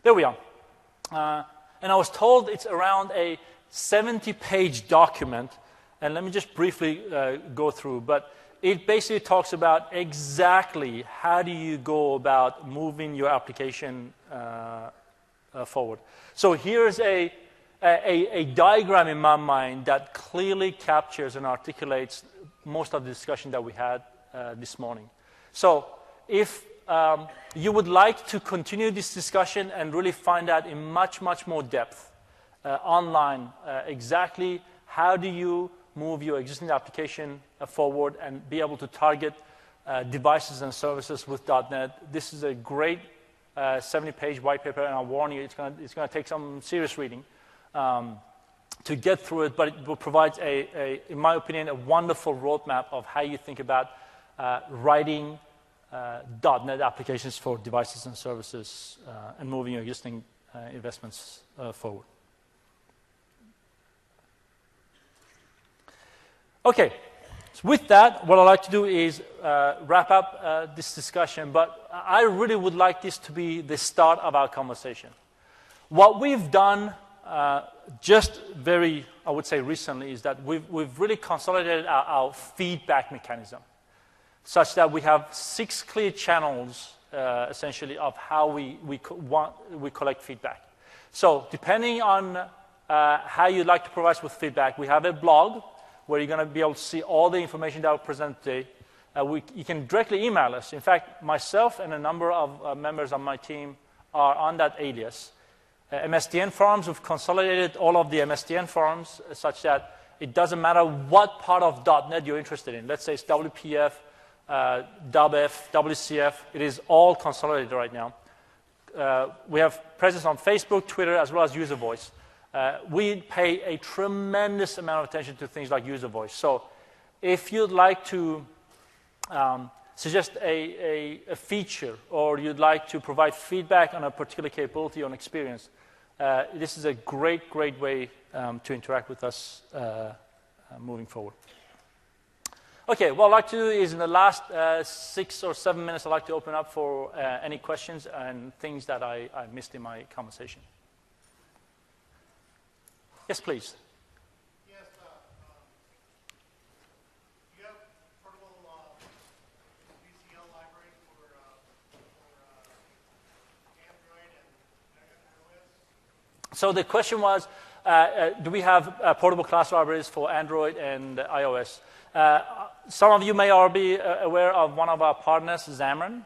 There we are. And I was told it's around a 70-page document. And let me just briefly go through. But it basically talks about exactly how do you go about moving your application forward. So here's a diagram in my mind that clearly captures and articulates most of the discussion that we had this morning. So if you would like to continue this discussion and really find out in much more depth online exactly how do you move your existing application forward and be able to target devices and services with .NET, this is a great 70-page white paper, and I'll warn you, it's going to take some serious reading to get through it, but it will provide, in my opinion, a wonderful roadmap of how you think about writing .NET applications for devices and services and moving your existing investments forward. Okay, so with that, what I'd like to do is wrap up this discussion, but I really would like this to be the start of our conversation. What we've done just very, I would say recently, is that we've really consolidated our feedback mechanism, such that we have 6 clear channels, essentially, of how we collect feedback. So depending on how you'd like to provide us with feedback, we have a blog where you're going to be able to see all the information that I'll present today. You can directly email us. In fact, myself and a number of members of my team are on that alias. MSDN forums, we've consolidated all of the MSDN forums such that it doesn't matter what part of .NET you're interested in. Let's say it's WPF, WF, WCF. It is all consolidated right now. We have presence on Facebook, Twitter, as well as user voice. We pay a tremendous amount of attention to things like user voice. So if you'd like to suggest a feature, or you'd like to provide feedback on a particular capability or an experience, this is a great way to interact with us moving forward. Okay, what I'd like to do is in the last 6 or 7 minutes, I'd like to open up for any questions and things that I missed in my conversation. Yes, please. Yes, So the question was, do we have portable class libraries for Android and iOS? Some of you may already be aware of one of our partners, Xamarin.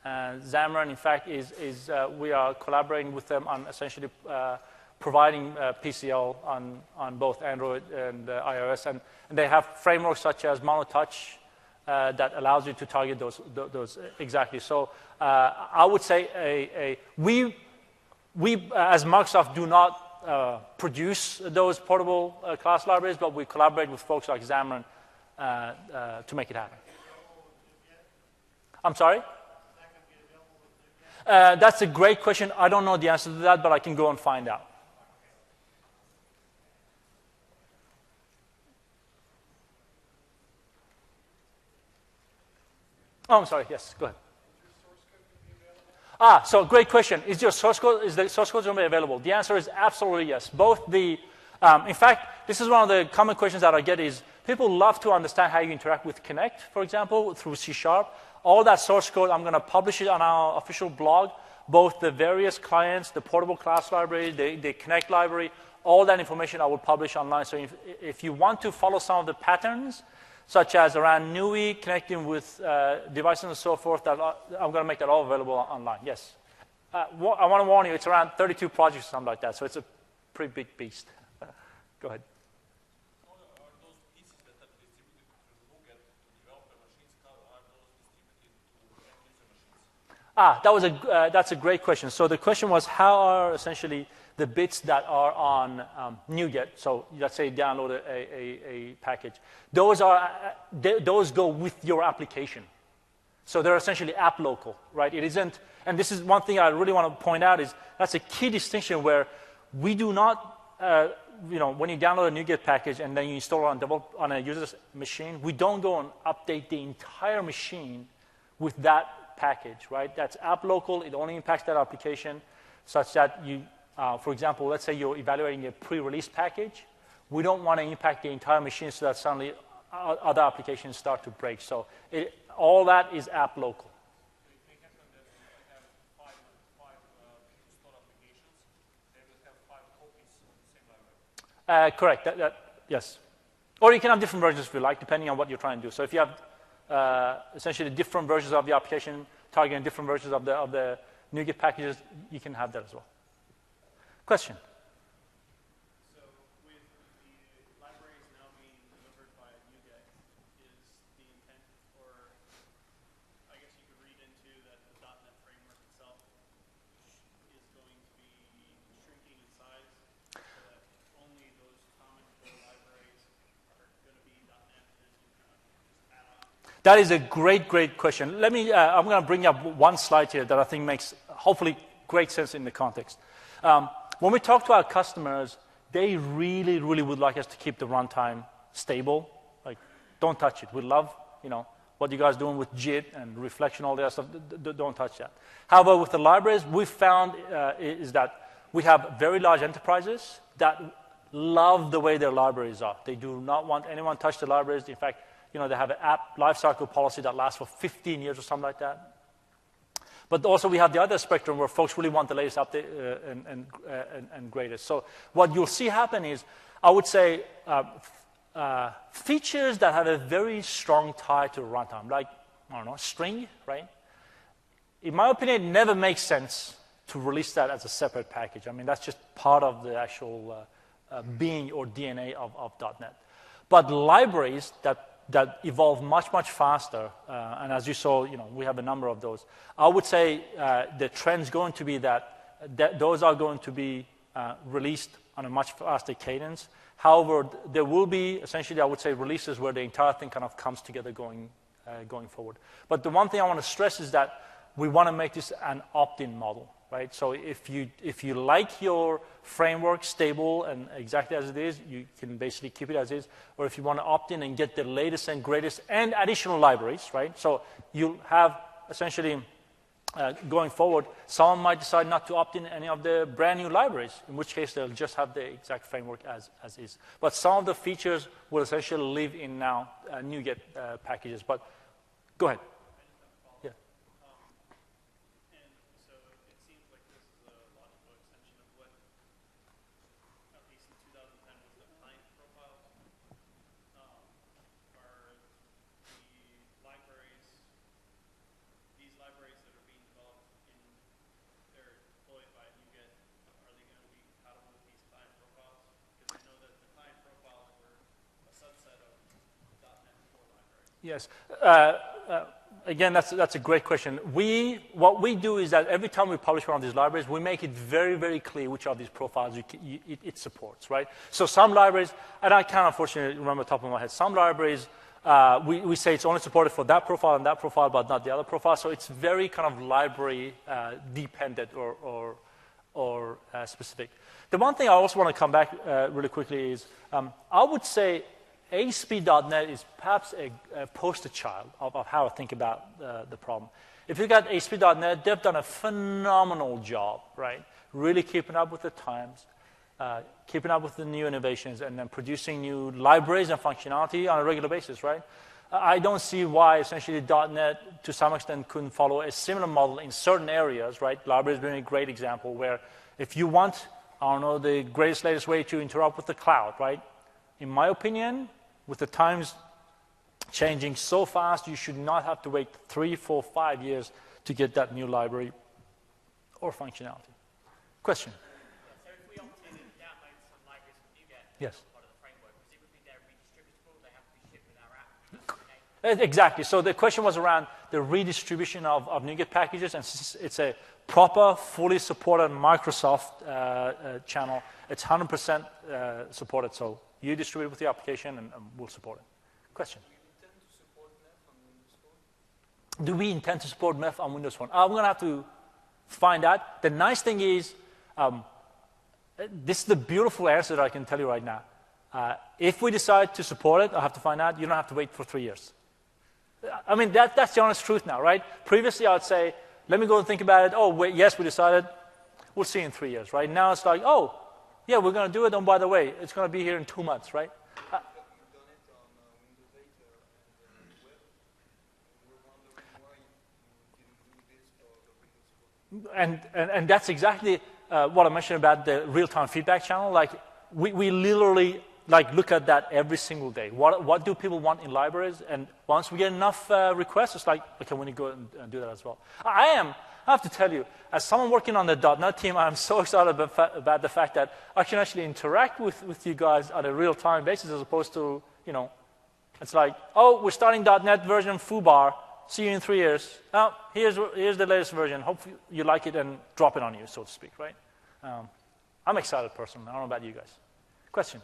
Xamarin, in fact, we are collaborating with them on essentially providing PCL on both Android and iOS. And they have frameworks such as MonoTouch that allows you to target those exactly. So I would say we as Microsoft do not produce those portable class libraries, but we collaborate with folks like Xamarin to make it happen. I'm sorry? That's a great question. I don't know the answer to that, but I can go and find out. Oh, I'm sorry. Yes, go ahead. So great question. Is the source code going to be available? The answer is absolutely yes. Both the, in fact, this is one of the common questions that I get is people love to understand how you interact with Connect, for example, through C#. All that source code, I'm going to publish it on our official blog. Both the various clients, the portable class library, the Connect library, all that information I will publish online. So if you want to follow some of the patterns, such as around NUI, connecting with devices and so forth, I'm going to make that all available online, yes. I want to warn you, it's around 32 projects or something like that, so it's a pretty big beast. Go ahead. Are those pieces that are distributed to NuGet to developer machines, how are those distributed to end-user machines? That's a great question. So the question was, how are essentially the bits that are on NuGet, so let's say download a package, those go with your application. So they're essentially app local, right? It isn't, and this is one thing I really want to point out is that's a key distinction where we do not, when you download a NuGet package and then you install it on a user's machine, we don't go and update the entire machine with that package, right? That's app local. It only impacts that application such that you, for example, let's say you're evaluating a pre-release package. We don't want to impact the entire machine so that suddenly other applications start to break. So all that is app local. So it may happen that you have five installed applications, they will have 5 copies of the same library. Correct. Yes. Or you can have different versions if you like, depending on what you're trying to do. So if you have essentially different versions of the application targeting different versions of the NuGet packages, you can have that as well. Question? So with the libraries now being delivered by NuGet, is the intent, or I guess you could read into that the .NET framework itself is going to be shrinking in size so that only those common core libraries are going to be .NET and you kind of just add on? That is a great question. Let me, I'm going to bring up one slide here that I think makes hopefully great sense in the context. When we talk to our customers, they really would like us to keep the runtime stable. Like, don't touch it. We love, what you guys are doing with JIT and reflection, all that stuff. Don't touch that. However, with the libraries, we found is that we have very large enterprises that love the way their libraries are. They do not want anyone to touch the libraries. In fact, they have an app lifecycle policy that lasts for 15 years or something like that. But also we have the other spectrum where folks really want the latest update and greatest. So what you'll see happen is, I would say, features that have a very strong tie to runtime, like, I don't know, string, right? In my opinion, it never makes sense to release that as a separate package. I mean, that's just part of the actual being or DNA of .NET. But libraries that evolve much faster, and as you saw, we have a number of those. I would say the trend's going to be that those are going to be released on a much faster cadence. However, there will be essentially, I would say, releases where the entire thing kind of comes together going forward. But the one thing I want to stress is that we want to make this an opt-in model, right? So if you like your framework stable and exactly as it is, you can basically keep it as is. Or if you want to opt in and get the latest and greatest and additional libraries, right? So you'll have essentially going forward, someone might decide not to opt in any of the brand new libraries, in which case they'll just have the exact framework as is. But some of the features will essentially live in now NuGet packages. But go ahead. Yes. Again, that's a great question. What we do is that every time we publish one of these libraries, we make it very, very clear which of these profiles it supports, right? So some libraries, and I can't unfortunately remember the top of my head, some libraries, we say it's only supported for that profile and that profile, but not the other profile. So it's very kind of library dependent or specific. The one thing I also want to come back really quickly is I would say ASP.NET is perhaps a poster child of how I think about the problem. If you look at ASP.NET, they've done a phenomenal job, right? Really keeping up with the times, keeping up with the new innovations, and then producing new libraries and functionality on a regular basis, right? I don't see why essentially .NET to some extent couldn't follow a similar model in certain areas, right? Libraries being a great example where if you want, I don't know, the greatest, latest way to interact with the cloud, right? In my opinion, with the times changing so fast, you should not have to wait 3, 4, 5 years to get that new library or functionality. Question? So if we opt in and download some libraries from NuGet, yes, part of the framework, presumably they're redistributable, they have to be shipped with our app? Exactly. So the question was around the redistribution of NuGet packages, and it's a proper, fully supported Microsoft channel. It's 100% supported, so you distribute with the application, and we'll support it. Question? Do we intend to support MEF on Windows Phone? I'm going to have to find out. The nice thing is, this is the beautiful answer that I can tell you right now. If we decide to support it, I'll have to find out. You don't have to wait for 3 years. I mean, that's the honest truth now, right? Previously, I would say, let me go and think about it. Oh, wait, yes, we decided. We'll see in 3 years, right? Now it's like, oh, yeah, we're going to do it. And by the way, it's going to be here in 2 months, right? And that's exactly what I mentioned about the real-time feedback channel. Like, we literally look at that every single day. What do people want in libraries? And once we get enough requests, it's like, okay, we need to go and do that as well. I have to tell you, as someone working on the .NET team, I'm so excited about the fact that I can actually interact with you guys on a real-time basis as opposed to, it's like, oh, we're starting .NET version foobar. See you in 3 years. Now, here's the latest version. Hopefully you like it and drop it on you, so to speak, right? I'm excited personally. I don't know about you guys. Question?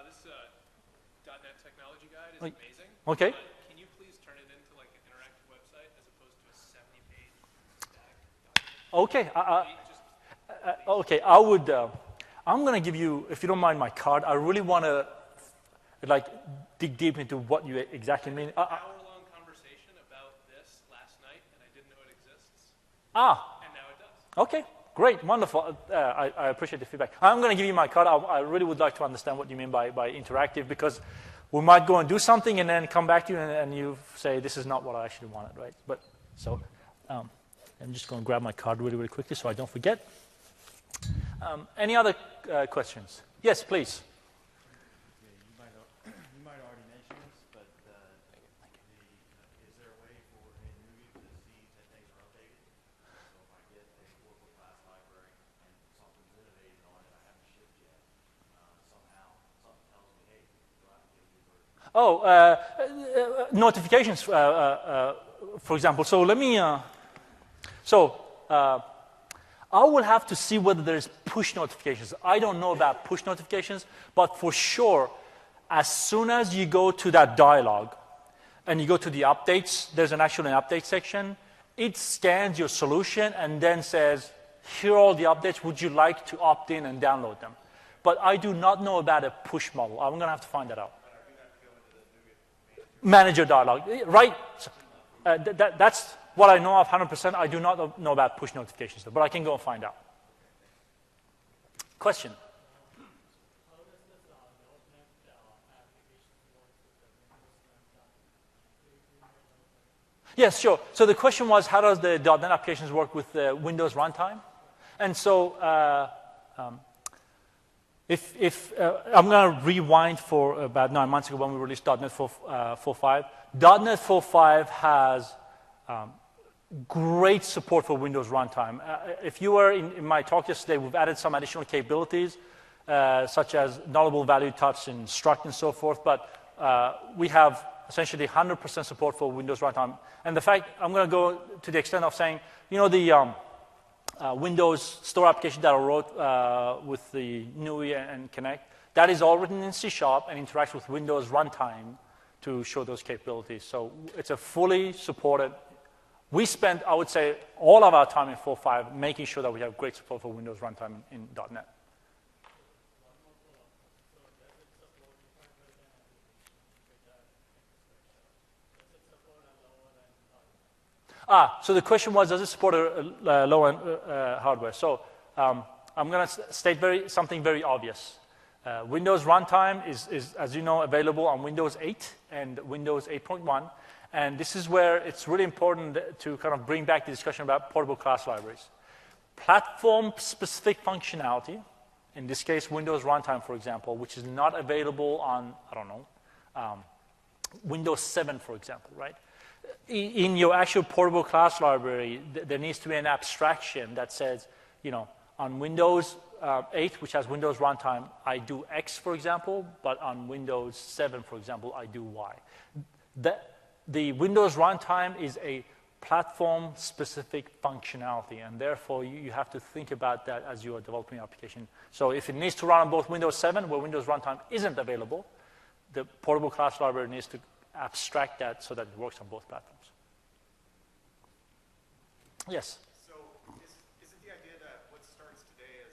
This .NET Technology Guide is amazing. Okay. But can you please turn it into like an interactive website as opposed to a 70-page static document? Okay. Okay, I would. I'm going to give you, if you don't mind, my card. I really want to dig deep into what you exactly mean. Hour-long conversation about this last night, and I didn't know it exists. And now it does. Okay. Great, wonderful. I appreciate the feedback. I'm going to give you my card. I really would like to understand what you mean by interactive, because we might go and do something and then come back to you and you say, this is not what I actually wanted, right? But so I'm just going to grab my card really, really quickly so I don't forget. Any other questions? Yes, please. Notifications, for example. So let me. I will have to see whether there's push notifications. I don't know about push notifications, but for sure, as soon as you go to that dialog and you go to the updates, there's an update section. It scans your solution and then says, here are all the updates. Would you like to opt in and download them? But I do not know about a push model. I'm going to have to find that out. Manager dialog, right? That's what I know of 100%. I do not know about push notifications, though, but I can go and find out. Question? Yes, sure. So the question was, how does the .NET applications work with the Windows runtime? And so I'm going to rewind for about 9 months ago when we released .NET 4.5. .NET 4.5 has great support for Windows runtime. If you were in my talk yesterday, we've added some additional capabilities, such as nullable value touch and struct and so forth, but we have essentially 100% support for Windows runtime. And the fact, I'm going to go to the extent of saying, you know, the Windows Store application that I wrote with the NUI and Connect, that is all written in C# and interacts with Windows runtime to show those capabilities. So it's a fully supported. We spent, I would say, all of our time in 4.5 making sure that we have great support for Windows runtime in .NET. So the question was, does it support a low-end hardware? So I'm going to state something very obvious. Windows runtime is, as you know, available on Windows 8 and Windows 8.1. And this is where it's really important to kind of bring back the discussion about portable class libraries. Platform-specific functionality, in this case, Windows runtime, for example, which is not available on, I don't know, Windows 7, for example, right? In your actual portable class library, there needs to be an abstraction that says, you know, on Windows 8, which has Windows runtime, I do X, for example, but on Windows 7, for example, I do Y. The Windows runtime is a platform-specific functionality, and therefore you have to think about that as you are developing your application. So if it needs to run on both Windows 7, where Windows runtime isn't available, the portable class library needs to abstract that so that it works on both platforms. Yes? So is it the idea that what starts today as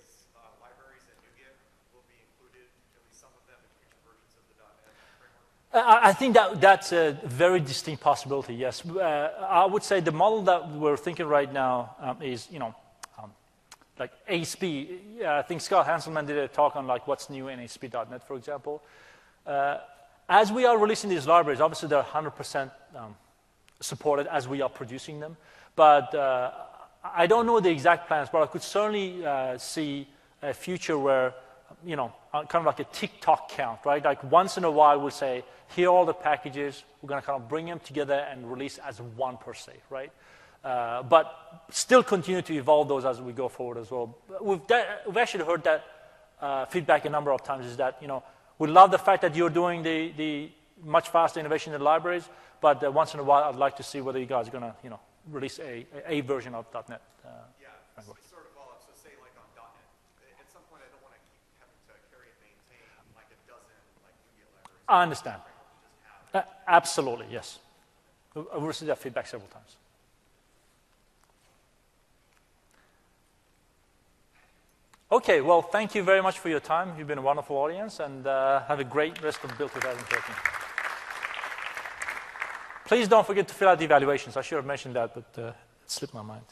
libraries and NuGet will be included, at least some of them, in future versions of the .NET framework? I think that's a very distinct possibility, yes. I would say the model that we're thinking right now is, you know, like ASP. I think Scott Hanselman did a talk on like what's new in ASP.NET, for example. As we are releasing these libraries, obviously they're 100% supported as we are producing them. But I don't know the exact plans, but I could certainly see a future where, you know, kind of like a TikTok count, right? Like once in a while we'll say, here are all the packages, we're going to kind of bring them together and release as one per se, right? But still continue to evolve those as we go forward as well. We've actually heard that feedback a number of times, is that, you know, we love the fact that you're doing the much faster innovation in the libraries, but once in a while I'd like to see whether you guys are going to, you know, release a version of .NET. Yeah, sort of follow up. So say like on .NET, at some point I don't want to keep having to carry and maintain like a dozen like NuGet libraries. I understand. Absolutely, yes. I've received that feedback several times. Okay, well, thank you very much for your time. You've been a wonderful audience, and have a great rest of Build 2013. Please don't forget to fill out the evaluations. I should have mentioned that, but it slipped my mind.